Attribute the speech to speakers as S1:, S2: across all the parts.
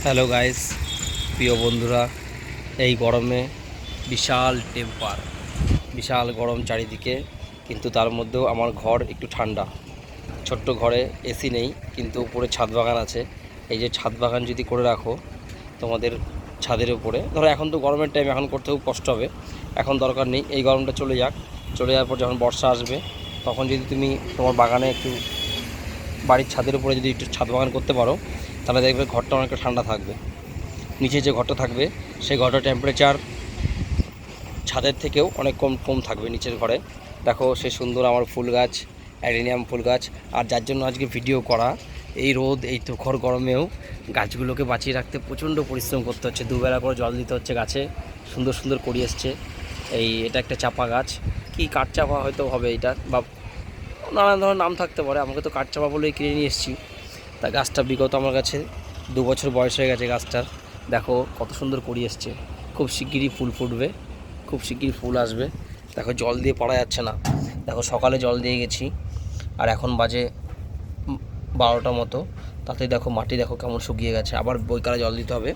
S1: Hello guys, প্রিয় বন্ধুরা, এই গরমে বিশাল বিশাল গরম চারিদিকে, কিন্তু তার মধ্যেও আমার ঘর একটু ঠান্ডা। ছোট্ট ঘরে এসি নেই, কিন্তু উপরে ছাদ বাগান আছে। এই যে ছাদ বাগান যদি করে রাখো তোমাদের ছাদের উপরে, ধরো এখন তো গরমের টাইম, এখন করতে খুব কষ্ট হবে, এখন দরকার নেই, এই গরমটা চলে যাক। চলে যাওয়ার পর যখন বর্ষা আসবে তখন যদি তুমি তোমার বাগানে একটু বাড়ির ছাদের উপরে যদি একটু ছাদ বাগান করতে পারো, তাহলে দেখবে ঘরটা অনেকটা ঠান্ডা থাকবে। নিচে যে ঘরটা থাকবে সেই ঘরটার টেম্পারেচার ছাদের থেকেও অনেক কম কম থাকবে নিচের ঘরে। দেখো সে সুন্দর আমার ফুল গাছ, অ্যাডেনিয়াম ফুল গাছ। আর যার জন্য আজকে ভিডিও করা, এই রোদ এই তুখর গরমেও গাছগুলোকে বাঁচিয়ে রাখতে প্রচণ্ড পরিশ্রম করতে হচ্ছে। দুবেলা করে জল দিতে হচ্ছে গাছে, সুন্দর সুন্দর করি এসছে। এটা একটা চাপা গাছ, কি কাঠ চাপা হয়তো হবে এটা, বা নানান ধরনের নাম থাকতে পারে, আমাকে তো কাঠ চাপা বলেই কিনে নিয়ে এসেছি। তা গাছটা বিগত আমার কাছে 2 বছর বয়স হয়ে গেছে গাছটার। দেখো কত সুন্দর করি এসছে, খুব শিগগিরই ফুল ফুটবে, খুব শিগগিরই ফুল আসবে। দেখো জল দিয়ে পারা যাচ্ছে না, দেখো সকালে জল দিয়ে গেছি আর এখন বাজে 12টা মতো, তাতে দেখো মাটি দেখো কেমন শুকিয়ে গেছে। আবার বৈকালে জল দিতে হবে,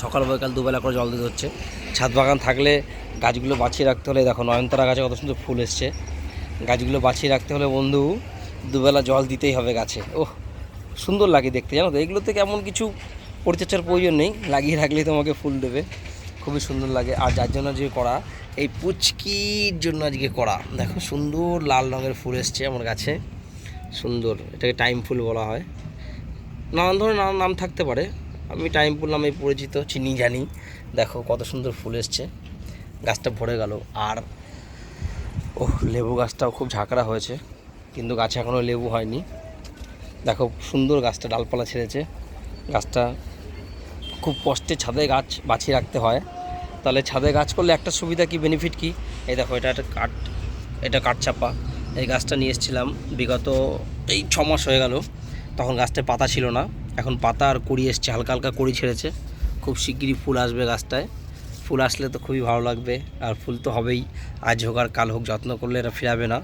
S1: সকাল বৈকাল দুবেলা করে জল দিতে হচ্ছে। ছাদ বাগান থাকলে গাছগুলো বাঁচিয়ে রাখতে হলে, দেখো নয়নতারা গাছে কত সুন্দর ফুল এসছে। গাছগুলো বাঁচিয়ে রাখতে হলে বন্ধু দুবেলা জল দিতেই হবে গাছে। ওহ, সুন্দর লাগে দেখতে, জানো তো। এগুলোতে কেমন কিছু পরিচর্যার প্রয়োজন নেই, লাগিয়ে রাখলেই তোমাকে ফুল দেবে, খুবই সুন্দর লাগে। আর যার জন্য যে করা, এই পুচকির জন্য আজকে করা, দেখো সুন্দর লাল রঙের ফুল এসছে আমার গাছে, সুন্দর। এটাকে টাইম ফুল বলা হয়, নানান ধরনের নানান নাম থাকতে পারে, আমি টাইম ফুল নামে পরিচিত, চিনি জানি। দেখো কত সুন্দর ফুল এসছে, গাছটা ভরে গেল। আর লেবু গাছটাও খুব ঝাঁকড়া হয়েছে, কিন্তু গাছে এখনও লেবু হয়নি। দেখো সুন্দর গাছটা ডালপালা ছেড়েছে। গাছটা খুব কষ্টে ছাদে গাছ বাঁচিয়ে রাখতে হয়। তাহলে ছাদে গাছ করলে একটা সুবিধা কি, বেনিফিট কি, এই দেখো এটা একটা কাঠ, এটা কাঠচাপা। এই গাছটা নিয়ে এসেছিলাম বিগত এই 6 মাস হয়ে গেল, তখন গাছটায় পাতা ছিল না, এখন পাতা আর কুড়ি এসছে, হালকা হালকা কুড়ি ছেড়েছে। খুব শিগগিরই ফুল আসবে গাছটায়, ফুল আসলে তো খুবই ভালো লাগবে। আর ফুল তো হবেই, আজ হোক আর কাল হোক, যত্ন করলে এটা ফিরাবে না,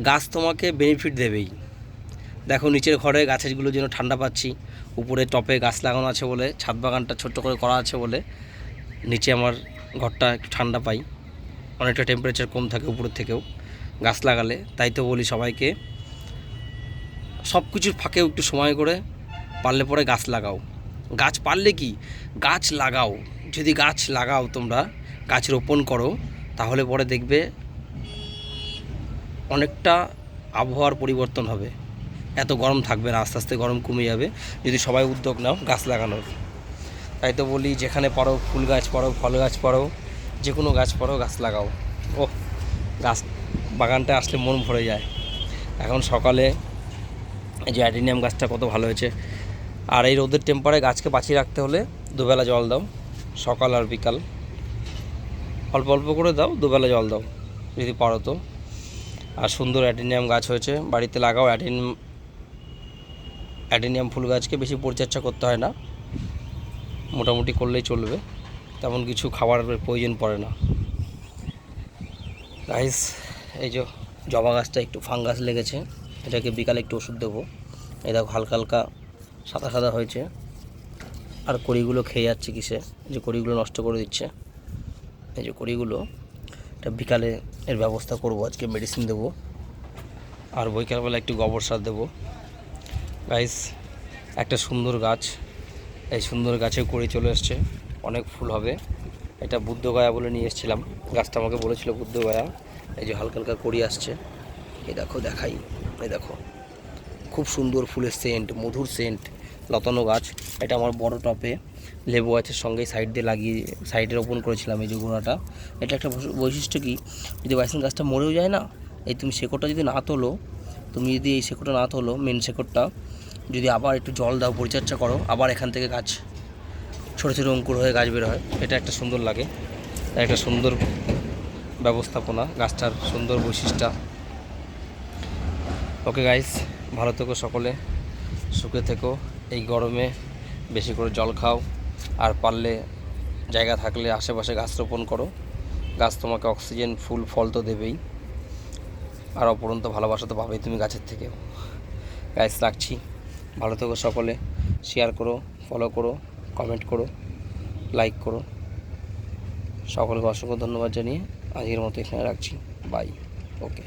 S1: গাছ তোমাকে বেনিফিট দেবেই। দেখো নিচের ঘরে গাছেরগুলোর জন্য ঠান্ডা পাচ্ছি, উপরে টপে গাছ লাগানো আছে বলে, ছাদ বাগানটা ছোট্ট করে করা আছে বলে নিচে আমার ঘরটা একটু ঠান্ডা পাই, অনেকটা টেম্পারেচার কম থাকে উপরের থেকেও গাছ লাগালে। তাই তো বলি সবাইকে, সব কিছুর ফাঁকেও একটু সময় করে পারলে পরে গাছ লাগাও। গাছ পারলে কি, গাছ লাগাও। যদি গাছ লাগাও তোমরা, গাছ রোপণ করো, তাহলে পরে দেখবে অনেকটা আবহাওয়ার পরিবর্তন হবে, এত গরম থাকবে না, আস্তে আস্তে গরম কমে যাবে যদি সবাই উদ্যোগ নাও গাছ লাগানোর। তাই তো বলি, যেখানে পারো ফুল গাছ পারো, ফল গাছ পারো, যে কোনো গাছ পারো, গাছ লাগাও। ও, গাছ বাগানটা আসলে মন ভরে যায়। এখন সকালে এই যে অ্যাডিনিয়াম গাছটা কত ভালো হয়েছে। আর এই রোদের টেম্পারে গাছকে বাঁচিয়ে রাখতে হলে দুবেলা জল দাও, সকাল আর বিকাল, অল্প অল্প করে দাও, দুবেলা জল দাও যদি পারো তো। আর সুন্দর অ্যাডিনিয়াম গাছ হয়েছে, বাড়িতে লাগাও। অ্যাডিনিয়াম ফুল গাছকে বেশি পরিচর্যা করতে হয় না, মোটামুটি করলেই চলবে, তেমন কিছু খাবারের প্রয়োজন পড়ে না। গাইস, এই যে জবা গাছটা একটু ফাঙ্গাস লেগেছে, এটাকে বিকালে একটু ওষুধ দেবো। এই দেখো হালকা হালকা সাদা সাদা হয়েছে, আর কড়িগুলো খেয়ে যাচ্ছে কিসে, যে কড়িগুলো নষ্ট করে দিচ্ছে, এই যে কড়িগুলো, এটা বিকালে এর ব্যবস্থা করব, আজকে মেডিসিন দেবো, আর বৈকালবেলা একটু গোবর সার দেবো। গাইস, একটা সুন্দর গাছ, এই সুন্দর গাছে কড়ি চলে এসছে, অনেক ফুল হবে। এটা বুদ্ধগয়া বলে নিয়ে এসেছিলাম, গাছটা আমাকে বলেছিল বুদ্ধগয়া। এই যে হালকা হালকা কড়ি আসছে, এই দেখো দেখাই, এই দেখো খুব সুন্দর ফুলের সেন্ট, মধুর সেন্ট, লতানো গাছ। এটা আমার বড় টপে লেবু গাছের সঙ্গে সাইড দিয়ে লাগিয়ে, সাইডে রোপণ করেছিলাম এই যে গোড়াটা। এটা একটা বৈশিষ্ট্য কি, যদি বাইসেন্স গাছটা মরেও যায় না, এই তুমি শেকড়টা যদি না তোলো, তুমি যদি এই শেকড়টা না তোলো, মেন শেকড়টা যদি আবার একটু জল দাও, পরিচর্যা করো, আবার এখান থেকে গাছ ছোটো ছোটো অঙ্কুর হয়ে গাছ বের হয়, এটা একটা সুন্দর লাগে, একটা সুন্দর ব্যবস্থাপনা, গাছটার সুন্দর বৈশিষ্ট্য। ওকে গাইস, ভালো থেকো সকলে, সুখে থেকো। এই গরমে বেশি করে জল খাও, আর পারলে জায়গা থাকলে আশেপাশে গাছ রোপণ করো। গাছ তোমাকে অক্সিজেন, ফুল ফল তো দেবেই, আর অপরন্ত ভালোবাসা তো পাবেই তুমি গাছের থেকেও। গাইস রাখছি, ভালো থেকো সকলে, শেয়ার করো, ফলো করো, কমেন্ট করো, লাইক করো। সকলকে অসংখ্য ধন্যবাদ জানিয়ে আজকের মতো এখানে রাখছি। বাই। ওকে।